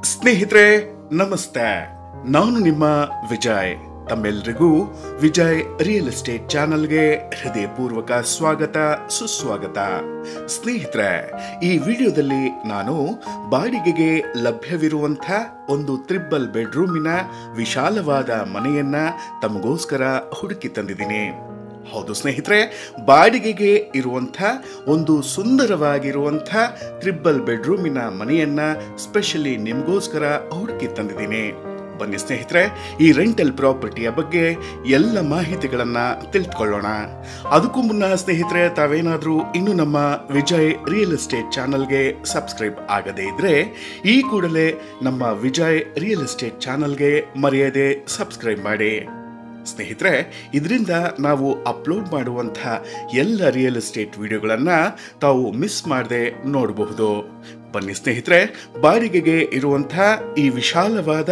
ಸ್ನೇಹಿತರೆ ನಮಸ್ತೆ. ನಾನು ನಿಮ್ಮ ವಿಜಯ್. ತಮ್ಮೆಲ್ಲರಿಗೂ ವಿಜಯ್ ರಿಯಲ್ ಎಸ್ಟೇಟ್ ಚಾನಲ್ಗೆ ಹೃದಯಪೂರ್ವಕ ಸ್ವಾಗತ ಸುಸ್ವಾಗತ. ಸ್ನೇಹಿತರೆ, ಈ ವಿಡಿಯೋದಲ್ಲಿ ನಾನು ಬಾಡಿಗೆಗೆ ಲಭ್ಯವಿರುವಂಥ ಒಂದು ತ್ರಿಬಲ್ ಬೆಡ್ರೂಮಿನ ವಿಶಾಲವಾದ ಮನೆಯನ್ನ ತಮಗೋಸ್ಕರ ಹುಡುಕಿ ತಂದಿದ್ದೀನಿ. ಹೌದು ಸ್ನೇಹಿತರೆ, ಬಾಡಿಗೆಗೆ ಇರುವಂಥ ಒಂದು ಸುಂದರವಾಗಿರುವಂಥ ತ್ರಿಬಲ್ ಬೆಡ್ರೂಮಿನ ಮನೆಯನ್ನ ಸ್ಪೆಷಲಿ ನಿಮಗೋಸ್ಕರ ಹುಡುಕಿ ತಂದಿದ್ದೀನಿ. ಬನ್ನಿ ಸ್ನೇಹಿತರೆ, ಈ ರೆಂಟಲ್ ಪ್ರಾಪರ್ಟಿಯ ಬಗ್ಗೆ ಎಲ್ಲ ಮಾಹಿತಿಗಳನ್ನು ತಿಳಿದುಕೊಳ್ಳೋಣ. ಅದಕ್ಕೂ ಮುನ್ನ ಸ್ನೇಹಿತರೆ, ತಾವೇನಾದರೂ ಇನ್ನೂ ನಮ್ಮ ವಿಜಯ್ ರಿಯಲ್ ಎಸ್ಟೇಟ್ ಚಾನಲ್ಗೆ ಸಬ್ಸ್ಕ್ರೈಬ್ ಆಗದೇ ಇದ್ರೆ ಈ ಕೂಡಲೇ ನಮ್ಮ ವಿಜಯ್ ರಿಯಲ್ ಎಸ್ಟೇಟ್ ಚಾನಲ್ಗೆ ಮರೆಯದೆ ಸಬ್ಸ್ಕ್ರೈಬ್ ಮಾಡಿ. ಸ್ನೇಹಿತರೆ, ಇದರಿಂದ ನಾವು ಅಪ್ಲೋಡ್ ಮಾಡುವಂಥ ಎಲ್ಲ ರಿಯಲ್ ಎಸ್ಟೇಟ್ ವಿಡಿಯೋಗಳನ್ನು ತಾವು ಮಿಸ್ ಮಾಡದೆ ನೋಡಬಹುದು. ಬನ್ನಿ ಸ್ನೇಹಿತರೆ, ಬಾಡಿಗೆಗೆ ಇರುವಂಥ ಈ ವಿಶಾಲವಾದ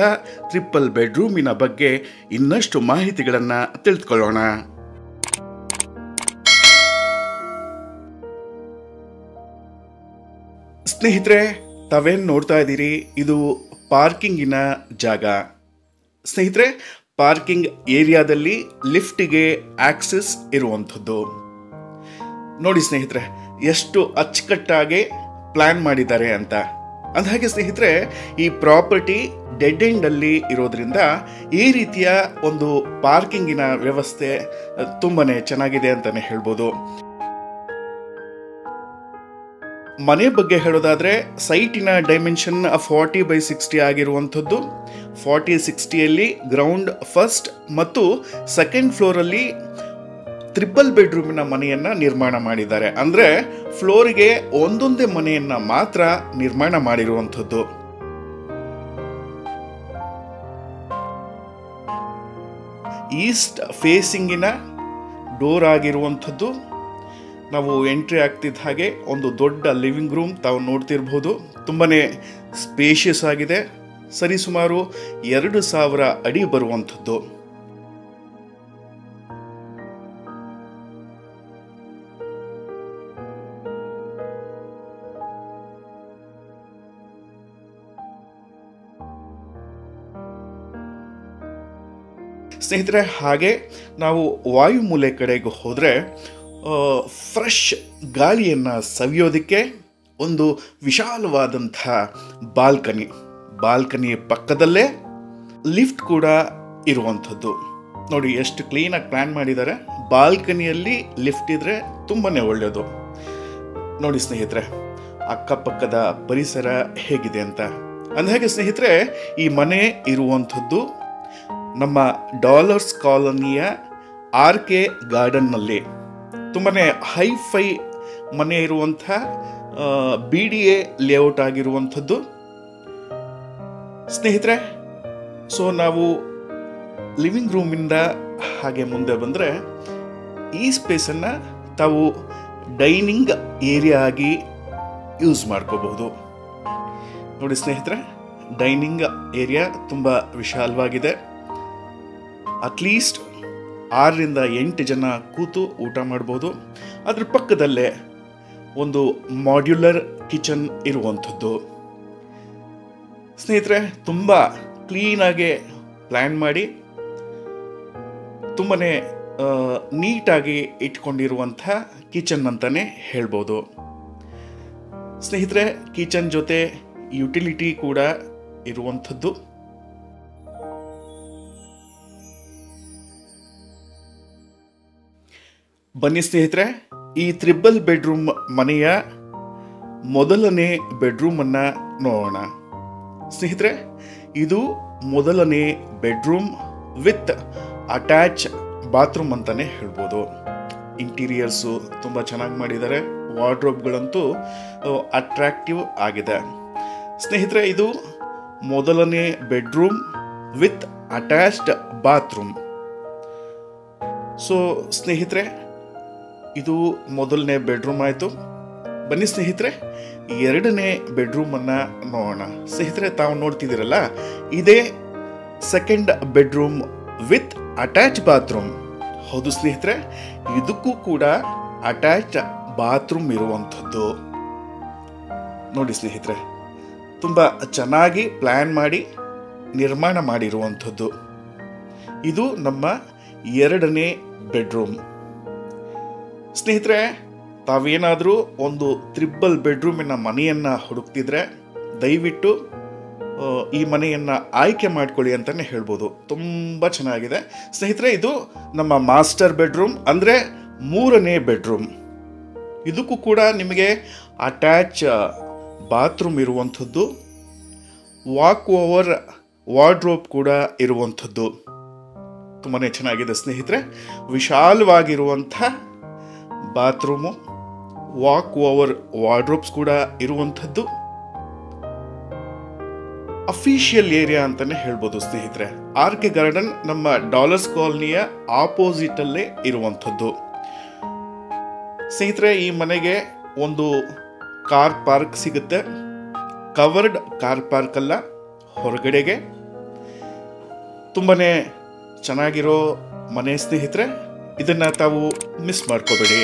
ಟ್ರಿಪಲ್ ಬೆಡ್ರೂಮಿನ ಬಗ್ಗೆ ಇನ್ನಷ್ಟು ಮಾಹಿತಿಗಳನ್ನು ತಿಳಿದುಕೊಳ್ಳೋಣ. ಸ್ನೇಹಿತರೆ, ತಾವೇನು ನೋಡ್ತಾ ಇದ್ದೀರಿ, ಇದು ಪಾರ್ಕಿಂಗಿನ ಜಾಗ. ಸ್ನೇಹಿತರೆ, ಪಾರ್ಕಿಂಗ್ ಏರಿಯಾದಲ್ಲಿ ಲಿಫ್ಟಿಗೆ ಆಕ್ಸೆಸ್ ಇರುವಂಥದ್ದು ನೋಡಿ ಸ್ನೇಹಿತರೆ, ಎಷ್ಟು ಅಚ್ಚುಕಟ್ಟಾಗಿ ಪ್ಲಾನ್ ಮಾಡಿದ್ದಾರೆ ಅಂತ. ಅಂದಹಾಗೆ ಸ್ನೇಹಿತರೆ, ಈ ಪ್ರಾಪರ್ಟಿ ಡೆಡ್ ಎಂಡ್ ಅಲ್ಲಿ ಇರೋದ್ರಿಂದ ಈ ರೀತಿಯ ಒಂದು ಪಾರ್ಕಿಂಗಿನ ವ್ಯವಸ್ಥೆ ತುಂಬಾನೇ ಚೆನ್ನಾಗಿದೆ ಅಂತಾನೆ ಹೇಳ್ಬೋದು. ಮನೆ ಬಗ್ಗೆ ಹೇಳೋದಾದ್ರೆ, ಸೈಟಿನ ಡೈಮೆನ್ಷನ್ 40x60 ಆಗಿರುವಂಥದ್ದು. 40-60ಯಲ್ಲಿ ಗ್ರೌಂಡ್ ಫಸ್ಟ್ ಮತ್ತು ಸೆಕೆಂಡ್ ಫ್ಲೋರಲ್ಲಿ ಟ್ರಿಪಲ್ ಬೆಡ್ರೂಮಿನ ಮನೆಯನ್ನ ನಿರ್ಮಾಣ ಮಾಡಿದ್ದಾರೆ. ಅಂದ್ರೆ ಫ್ಲೋರಿಗೆ ಒಂದೊಂದೇ ಮನೆಯನ್ನ ಮಾತ್ರ ನಿರ್ಮಾಣ ಮಾಡಿರುವಂಥದ್ದು. ಈಸ್ಟ್ ಫೇಸಿಂಗಿನ ಡೋರ್ ಆಗಿರುವಂಥದ್ದು. ನಾವು ಎಂಟ್ರಿ ಆಗ್ತಿದ್ದ ಹಾಗೆ ಒಂದು ದೊಡ್ಡ ಲಿವಿಂಗ್ ರೂಮ್ ತಾವು ನೋಡ್ತಿರ್ಬೋದು. ತುಂಬಾನೇ ಸ್ಪೇಷಿಯಸ್ ಆಗಿದೆ. ಸರಿಸುಮಾರು 2000 ಅಡಿ ಬರುವಂಥದ್ದು. ಸ್ನೇಹಿತರೆ, ಹಾಗೆ ನಾವು ವಾಯುಮೂಲೆ ಕಡೆಗೆ ಹೋದರೆ ಫ್ರೆಶ್ ಗಾಳಿಯನ್ನು ಸವಿಯೋದಕ್ಕೆ ಒಂದು ವಿಶಾಲವಾದಂಥ ಬಾಲ್ಕನಿ ಪಕ್ಕದಲ್ಲೇ ಲಿಫ್ಟ್ ಕೂಡ ಇರುವಂಥದ್ದು. ನೋಡಿ ಎಷ್ಟು ಕ್ಲೀನಾಗಿ ಪ್ಲ್ಯಾನ್ ಮಾಡಿದ್ದಾರೆ. ಬಾಲ್ಕನಿಯಲ್ಲಿ ಲಿಫ್ಟ್ ಇದ್ರೆ ತುಂಬಾನೇ ಒಳ್ಳೆಯದು. ನೋಡಿ ಸ್ನೇಹಿತರೆ, ಅಕ್ಕಪಕ್ಕದ ಪರಿಸರ ಹೇಗಿದೆ ಅಂತ. ಅಂದಹಾಗೆ ಸ್ನೇಹಿತರೆ, ಈ ಮನೆ ಇರುವಂಥದ್ದು ನಮ್ಮ ಡಾಲರ್ಸ್ ಕಾಲೋನಿಯ RK ಗಾರ್ಡನ್ನಲ್ಲಿ. ತುಂಬಾನೇ ಹೈಫೈ ಮನೆ ಇರುವಂಥ BDA ಲೇಔಟ್ ಆಗಿರುವಂಥದ್ದು ಸ್ನೇಹಿತರೆ. ಸೊ ನಾವು ಲಿವಿಂಗ್ ರೂಮಿಂದ ಹಾಗೆ ಮುಂದೆ ಬಂದರೆ ಈ ಸ್ಪೇಸನ್ನು ತಾವು ಡೈನಿಂಗ್ ಏರಿಯಾ ಆಗಿ ಯೂಸ್ ಮಾಡ್ಕೋಬಹುದು. ನೋಡಿ ಸ್ನೇಹಿತರೆ, ಡೈನಿಂಗ್ ಏರಿಯಾ ತುಂಬ ವಿಶಾಲವಾಗಿದೆ. ಅಟ್ಲೀಸ್ಟ್ 6ರಿಂದ 8 ಜನ ಕೂತು ಊಟ ಮಾಡ್ಬೋದು. ಅದ್ರ ಪಕ್ಕದಲ್ಲೇ ಒಂದು ಮಾಡ್ಯುಲರ್ ಕಿಚನ್ ಇರುವಂಥದ್ದು. ಸ್ನೇಹಿತರೆ, ತುಂಬ ಕ್ಲೀನಾಗಿ ಪ್ಲ್ಯಾನ್ ಮಾಡಿ ತುಂಬನೇ ನೀಟಾಗಿ ಇಟ್ಕೊಂಡಿರುವಂಥ ಕಿಚನ್ ಅಂತಾನೆ ಹೇಳ್ಬೋದು. ಸ್ನೇಹಿತರೆ, ಕಿಚನ್ ಜೊತೆ ಯುಟಿಲಿಟಿ ಕೂಡ ಇರುವಂಥದ್ದು. ಬನ್ನಿ ಸ್ನೇಹಿತರೆ, ಈ ತ್ರಿಬಲ್ ಬೆಡ್ರೂಮ್ ಮನೆಯ ಮೊದಲನೇ ಬೆಡ್ರೂಮನ್ನು ನೋಡೋಣ. ಸ್ನೇಹಿತರೆ, ಇದು ಮೊದಲನೇ ಬೆಡ್ರೂಮ್ ವಿತ್ ಅಟ್ಯಾಚ್ ಬಾತ್ರೂಮ್ ಅಂತಾನೆ ಹೇಳ್ಬೋದು. ಇಂಟೀರಿಯರ್ಸು ತುಂಬ ಚೆನ್ನಾಗಿ ಮಾಡಿದ್ದಾರೆ. ವಾರ್ಡ್ರೋಬ್ಗಳಂತೂ ಅಟ್ರಾಕ್ಟಿವ್ ಆಗಿದೆ. ಸ್ನೇಹಿತರೆ, ಇದು ಮೊದಲನೇ bedroom with attached bathroom. So ಸ್ನೇಹಿತರೆ, ಇದು ಮೊದಲನೇ ಬೆಡ್ರೂಮ್ ಆಯಿತು. ಬನ್ನಿ ಸ್ನೇಹಿತರೆ, ಎರಡನೇ ಬೆಡ್ರೂಮನ್ನು ನೋಡೋಣ. ಸ್ನೇಹಿತರೆ, ತಾವು ನೋಡ್ತಿದ್ದೀರಲ್ಲ, ಇದೇ second bedroom with attach bathroom. ಹೌದು ಸ್ನೇಹಿತರೆ, ಇದಕ್ಕೂ ಕೂಡ ಅಟ್ಯಾಚ್ ಬಾತ್ರೂಮ್ ಇರುವಂಥದ್ದು. ನೋಡಿ ಸ್ನೇಹಿತರೆ, ತುಂಬ ಚೆನ್ನಾಗಿ ಪ್ಲ್ಯಾನ್ ಮಾಡಿ ನಿರ್ಮಾಣ ಮಾಡಿರುವಂಥದ್ದು. ಇದು ನಮ್ಮ 2ನೇ ಬೆಡ್ರೂಮ್. ಸ್ನೇಹಿತರೆ, ತಾವೇನಾದರೂ ಒಂದು ತ್ರಿಬಲ್ ಬೆಡ್ರೂಮಿನ ಮನೆಯನ್ನು ಹುಡುಕ್ತಿದ್ರೆ ದಯವಿಟ್ಟು ಈ ಮನೆಯನ್ನು ಆಯ್ಕೆ ಮಾಡ್ಕೊಳ್ಳಿ ಅಂತಲೇ ಹೇಳ್ಬೋದು. ತುಂಬ ಚೆನ್ನಾಗಿದೆ ಸ್ನೇಹಿತರೆ. ಇದು ನಮ್ಮ ಮಾಸ್ಟರ್ ಬೆಡ್ರೂಮ್, ಅಂದರೆ 3ನೇ ಬೆಡ್ರೂಮ್. ಇದಕ್ಕೂ ಕೂಡ ನಿಮಗೆ ಅಟ್ಯಾಚ್ ಬಾತ್ರೂಮ್ ಇರುವಂಥದ್ದು, ವಾಕ್ ಓವರ್ ವಾರ್ಡ್ರೋಬ್ ಕೂಡ ಇರುವಂಥದ್ದು. ತುಂಬಾ ಚೆನ್ನಾಗಿದೆ ಸ್ನೇಹಿತರೆ. ವಿಶಾಲವಾಗಿರುವಂಥ ಬಾತ್ರೂಮು, ವಾಕ್ ಓವರ್ ವಾರ್ಡ್ರೋಬ್ಸ್ ಕೂಡ ಇರುವಂಥದ್ದು. ಅಫಿಷಿಯಲ್ ಏರಿಯಾ ಅಂತಲೇ ಹೇಳ್ಬೋದು ಸ್ನೇಹಿತರೆ. ಆರ್ಕೆ ಗಾರ್ಡನ್ ನಮ್ಮ ಡಾಲರ್ಸ್ ಕಾಲನಿಯ ಆಪೋಸಿಟಲ್ಲೇ ಇರುವಂಥದ್ದು. ಸ್ನೇಹಿತರೆ, ಈ ಮನೆಗೆ ಒಂದು ಕಾರ್ ಪಾರ್ಕ್ ಸಿಗುತ್ತೆ. ಕವರ್ಡ್ ಕಾರ್ ಪಾರ್ಕ್ ಅಲ್ಲ, ಹೊರಗಡೆಗೆ. ತುಂಬಾ ಚೆನ್ನಾಗಿರೋ ಮನೆ ಸ್ನೇಹಿತರೆ. ಇದನ್ನು ತಾವು ಮಿಸ್ ಮಾಡ್ಕೋಬೇಡಿ.